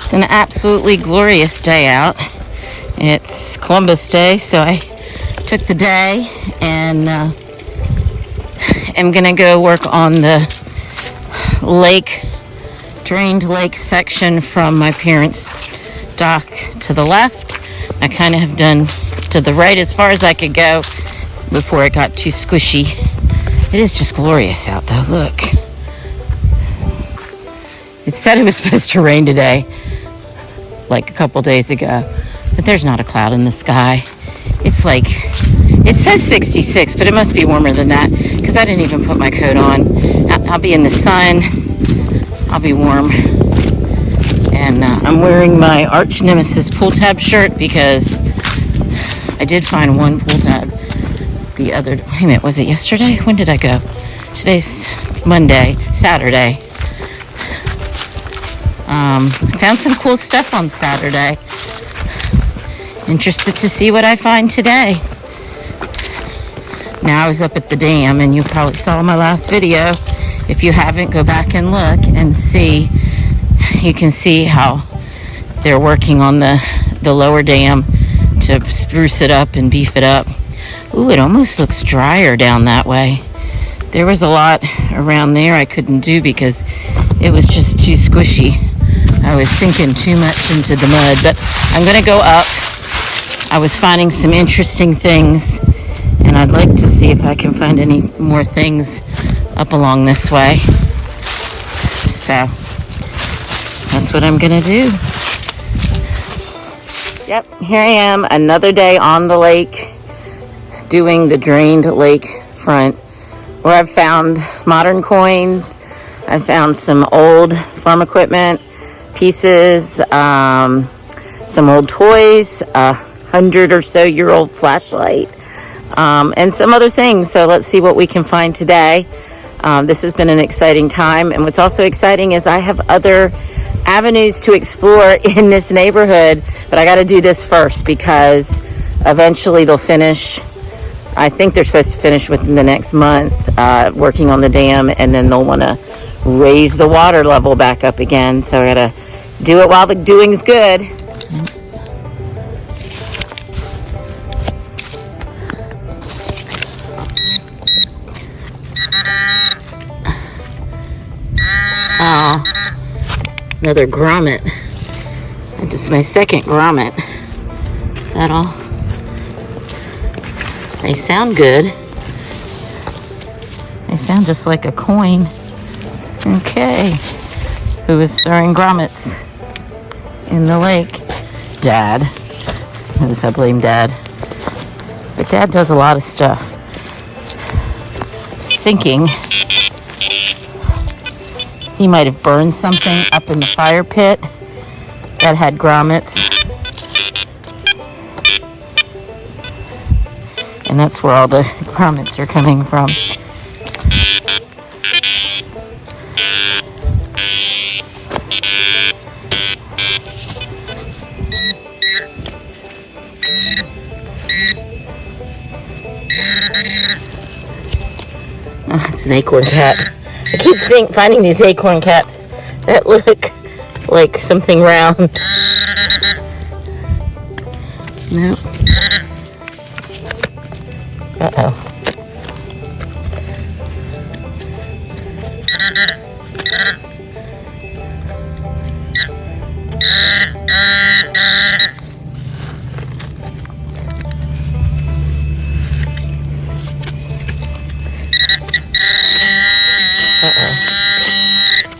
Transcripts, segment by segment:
It's an absolutely glorious day out. It's Columbus Day, so I took the day and am gonna go work on the drained lake section from my parents' dock to the left. I kind of have done to the right as far as I could go before it got too squishy. It is just glorious out though, look. It said it was supposed to rain today, like a couple days ago, but there's not a cloud in the sky. It's like, it says 66, but it must be warmer than that because I didn't even put my coat on. I'll be in the sun, I'll be warm. And I'm wearing my arch nemesis pull tab shirt because I did find one pull tab the other, wait a minute, was it yesterday? When did I go? Today's Saturday. I found some cool stuff on Saturday. Interested to see what I find today. Now I was up at the dam, and you probably saw my last video. If you haven't, go back and look and see. You can see how they're working on the lower dam to spruce it up and beef it up. Ooh, it almost looks drier down that way. There was a lot around there I couldn't do because it was just too squishy. I was sinking too much into the mud, but I'm gonna go up. I was finding some interesting things, and I'd like to see if I can find any more things up along this way. So that's what I'm gonna do. Yep, here I am, another day on the lake, doing the drained lake front, where I've found modern coins. I've found some old farm equipment pieces, some old toys, 100 or so year old flashlight, and some other things. So let's see what we can find today. This has been an exciting time, and what's also exciting is I have other avenues to explore in this neighborhood, but I got to do this first because eventually they'll finish. I think they're supposed to finish within the next month, working on the dam, and then they'll want to raise the water level back up again. So I got to do it while the doing's good. Oh, another grommet. This is my second grommet. Is that all? They sound good. They sound just like a coin. Okay. Who is throwing grommets in the lake? Dad. Notice I blame Dad. But Dad does a lot of stuff. Sinking. He might have burned something up in the fire pit that had grommets. And that's where all the grommets are coming from. Oh, it's an acorn cap. I keep finding these acorn caps that look like something round. Nope. Uh-oh.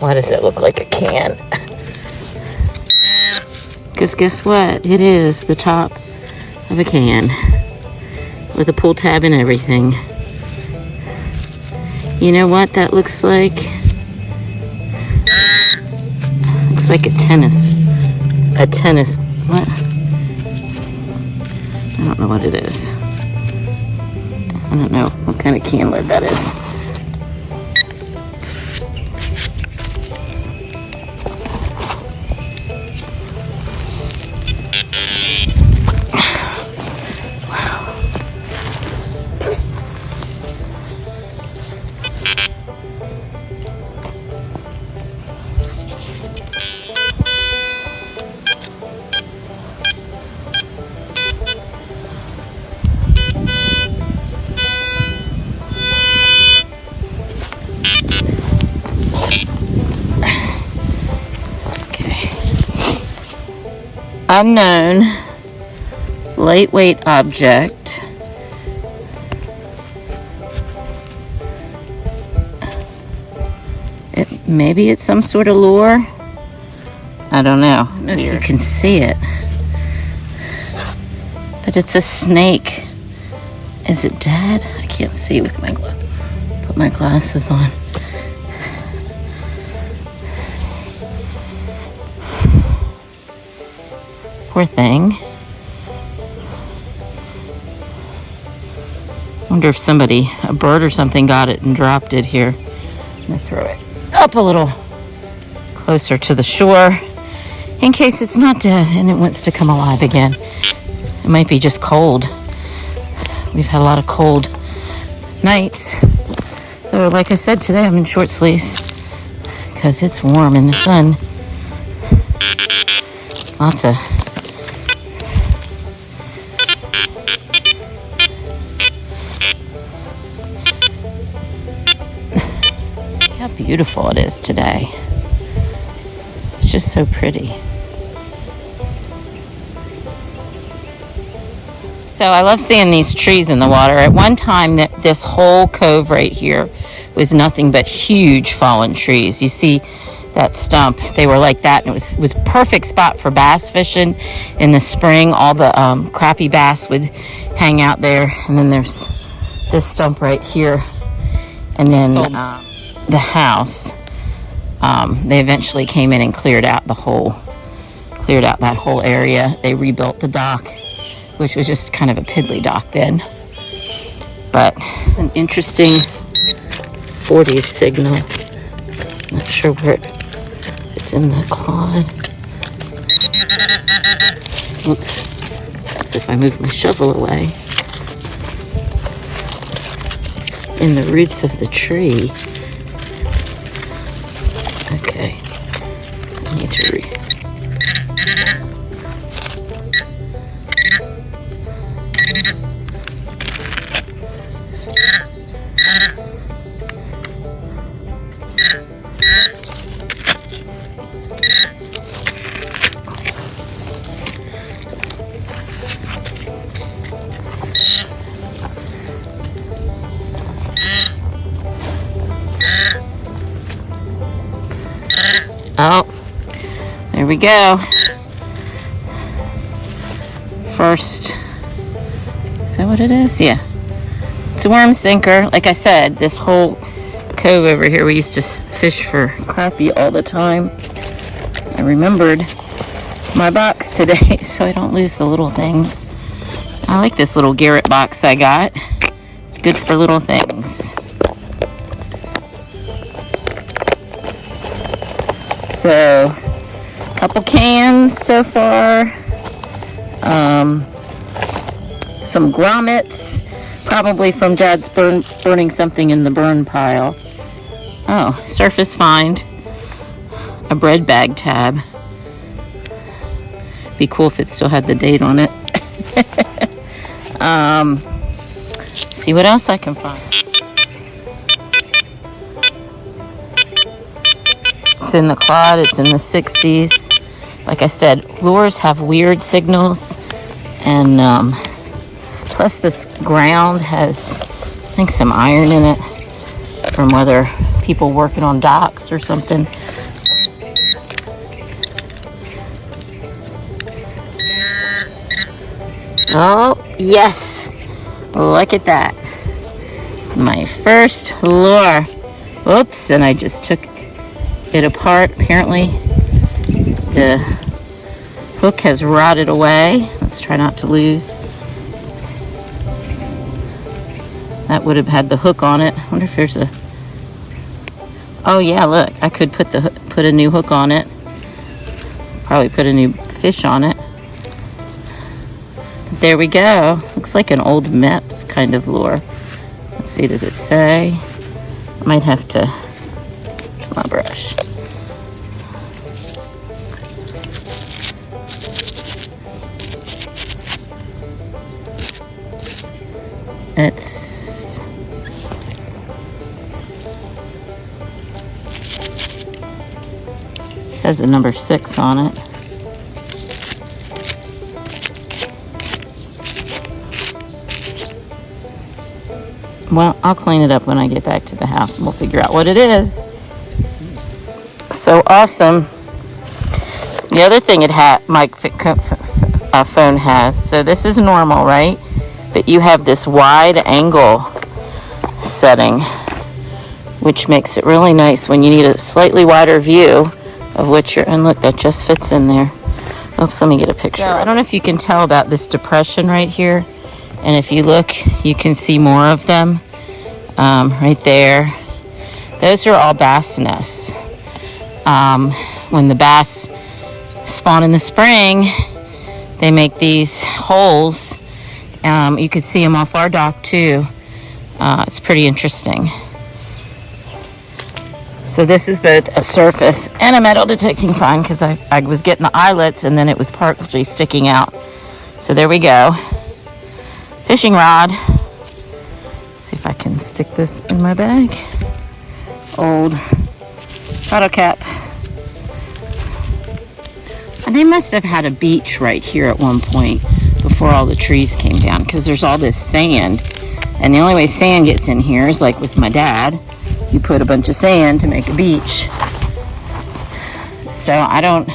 Why does it look like a can? Because guess what? It is the top of a can with a pull tab and everything. You know what that looks like? Looks like a tennis. What? I don't know what it is. I don't know what kind of can lid that is. unknown lightweight object. Maybe it's some sort of lure. I don't know. I don't know if you can see it. But it's a snake. Is it dead? I can't see with my put my glasses on. Poor thing. Wonder if somebody, a bird or something, got it and dropped it here. I'm gonna throw it up a little closer to the shore in case it's not dead and it wants to come alive again. It might be just cold. We've had a lot of cold nights. So like I said, today I'm in short sleeves because it's warm in the sun. Lots of how beautiful it is today. It's just so pretty. So I love seeing these trees in the water. At one time, this whole cove right here was nothing but huge fallen trees. You see that stump? They were like that, and it was perfect spot for bass fishing in the spring. All the crappie bass would hang out there. And then there's this stump right here, and then the house. They eventually came in and cleared out that whole area. They rebuilt the dock, which was just kind of a piddly dock then. But it's an interesting 40s signal. Not sure where it's in the clod. Oops. Perhaps if I move my shovel away. In the roots of the tree. Okay. I need to Oh, there we go. First, is that what it is? Yeah. It's a worm sinker. Like I said, this whole cove over here, we used to fish for crappie all the time. I remembered my box today so I don't lose the little things. I like this little Garrett box I got. It's good for little things. So, a couple cans so far. Some grommets, probably from Dad's burning something in the burn pile. Oh, surface find. A bread bag tab. Be cool if it still had the date on it. See what else I can find. It's in the clod, it's in the 60s. Like I said, lures have weird signals, and plus this ground has, I think, some iron in it from whether people working on docks or something. Oh, yes, look at that. My first lure. Oops, and I just took it apart. Apparently the hook has rotted away. Let's try not to lose. That would have had the hook on it. I wonder if there's a, oh yeah, look, I could put a new hook on it. Probably put a new fish on it. There we go. Looks like an old Meps kind of lure. Let's see, does it say? I might have to, here's my brush. It says a number 6 on it. Well, I'll clean it up when I get back to the house and we'll figure out what it is. So awesome. The other thing my phone has, so this is normal, right? But you have this wide angle setting, which makes it really nice when you need a slightly wider view of what you're, and look, that just fits in there. Oops, let me get a picture. So, I don't know if you can tell about this depression right here. And if you look, you can see more of them right there. Those are all bass nests. When the bass spawn in the spring, they make these holes. You could see them off our dock too. It's pretty interesting. So this is both a surface and a metal detecting find because I was getting the eyelets and then it was partially sticking out. So there we go. Fishing rod. Let's see if I can stick this in my bag. Old bottle cap. And they must have had a beach right here at one point before all the trees came down because there's all this sand. And the only way sand gets in here is like with my dad. You put a bunch of sand to make a beach. So I don't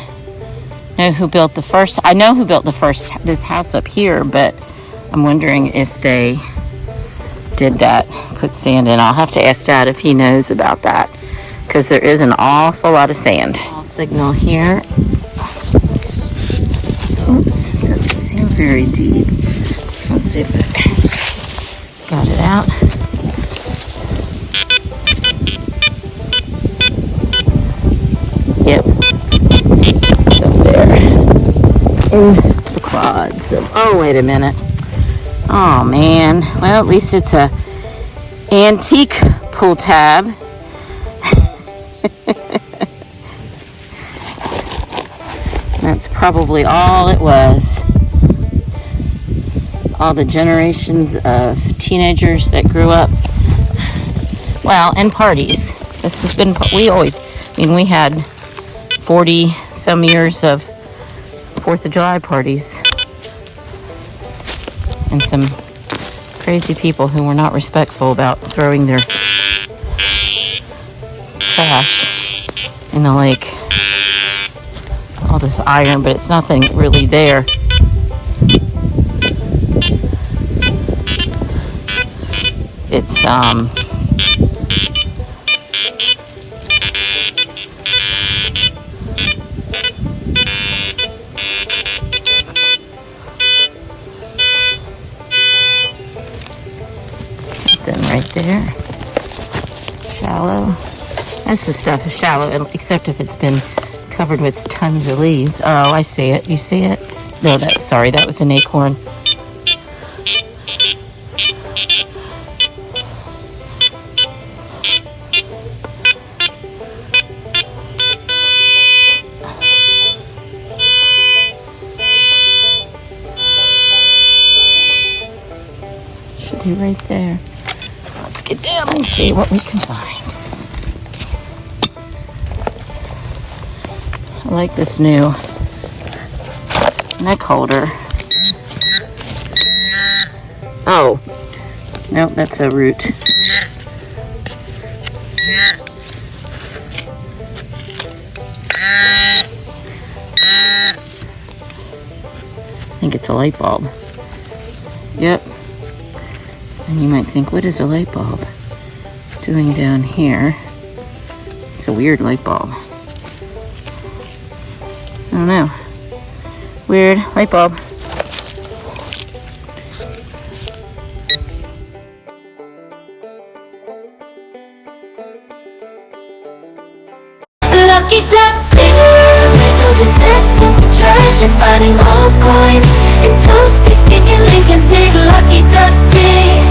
know who built the first. I know who built this house up here, but I'm wondering if they did that, put sand in. I'll have to ask Dad if he knows about that because there is an awful lot of sand. Signal here. Oops, doesn't seem very deep. Let's see if I got it out. Yep, it's up there in the quads. Oh, wait a minute. Oh, man. Well, at least it's a antique pull tab. That's probably all it was. All the generations of teenagers that grew up. Well, and parties. This has been, we had 40 some years of 4th of July parties. And some crazy people who were not respectful about throwing their trash in the lake. All this iron, but it's nothing really there. It's right there. Shallow. Most of the stuff is shallow, except if it's been covered with tons of leaves. Oh, I see it. You see it? No, that was an acorn. Should be right there. Let's get down and see what we can find. I like this new neck holder. Oh, nope, that's a root. I think it's a light bulb. Yep. And you might think, what is a light bulb doing down here? It's a weird light bulb. I don't know. Weird light bulb. Lucky duck digger, metal detector for treasure, finding old coins and toasty sticky Lincolns. Dig lucky duck dig,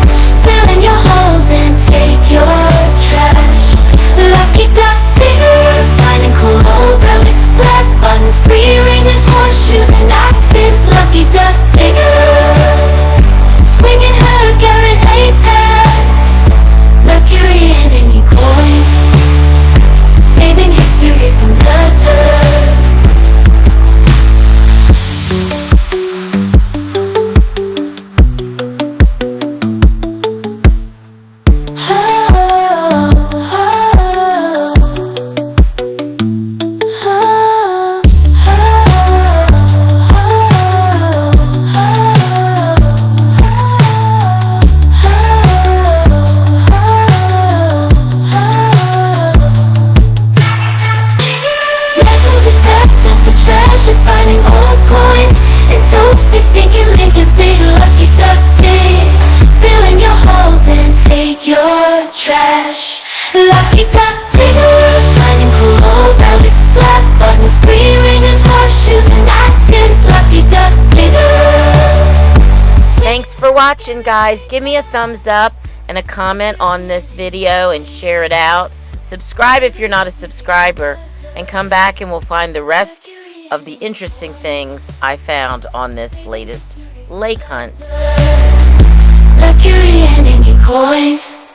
fill in your holes and take your trash. Lucky duck digger, finding cool old relics, flat buttons, 3 ringers, horseshoes, and axes. Lucky duck digger, swinging her Garrett Apex, Mercury and any coins, saving history from the dirt. watching, guys. Give me a thumbs up and a comment on this video and share it out. Subscribe if you're not a subscriber, and come back and we'll find the rest of the interesting things I found on this latest lake hunt. Mercury and inky coins.